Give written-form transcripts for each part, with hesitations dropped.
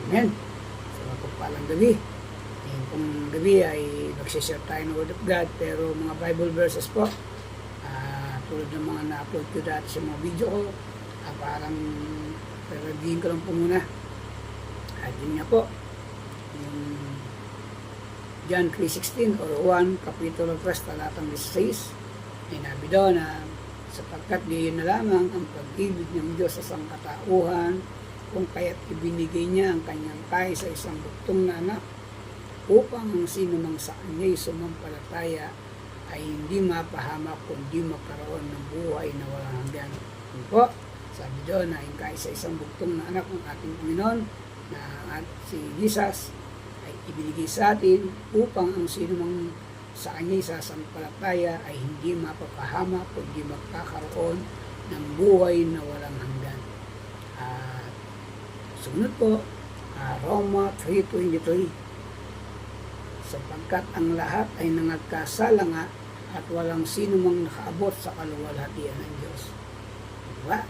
Amen. So, pagpalang gabi. Ngayon pong gabi ay magsishare tayo ng Word of God, pero mga Bible verses po, tulad ng mga na-upload ko dati sa mga video ko, parang review ko lang po muna. At yun nga po, yung John 3:16 or 1, Kapitulo 3, talatang 16, may nabi doon na sapagkat diyon na lamang ang pag-ibig ng Diyos sa sangkatauhan, kung kaya't ibinigay niya ang kanyang tay sa isang buktong na anak, upang ang sino mang sa kanya'y sumampalataya ay hindi mapahamak kundi magkaroon ng buhay na walang hanggan. Yun po, sabi doon na yung kaisa isang buktong na anak ng ating Panginoon na si Jesus ay ibinigay sa atin upang ang sino mang sa kanya'y sasampalataya ay hindi mapapahamak kundi magkakaroon ng buhay na walang hanggan. Sumunod po, Roma 3:23, sapagkat ang lahat ay nangagkasala nga at walang sino mang nakaabot sa kaluwalhatian ng Diyos. Diba?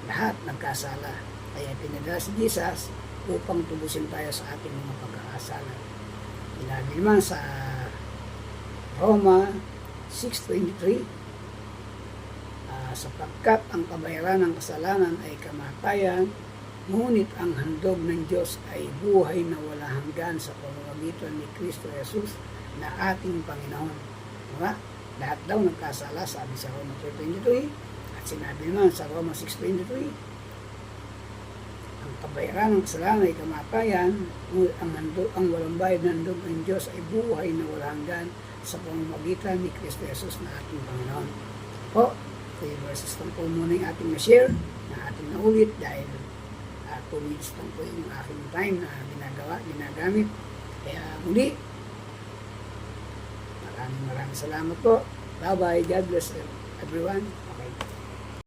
Lahat nagkasala. Kaya pinadala si Jesus upang tubusin tayo sa ating mga pagkakasala. Sinabi naman sa Roma 6:23, sapagkat ang kabayaran ng kasalanan ay kamatayan, ngunit ang handog ng Diyos ay buhay na wala hanggan sa pamamagitan ni Kristo Jesus na ating Panginoon. Diba? Lahat daw nagkasala, sabi sa Roma 3:23, at sinabi naman sa Roma 6:23, ang kabayaran ng kasalanan ay kamatayan, ngunit ang walang bayad ng handog ng Diyos ay buhay na wala hanggan sa pamamagitan ni Kristo Jesus na ating Panginoon. Po, 3 verses lang po muna yung ating na-share, na ating naulit dahil 2 minutes lang po yung aking time na ginagamit. Kaya muli, maraming salamat po. Bye-bye. God bless everyone.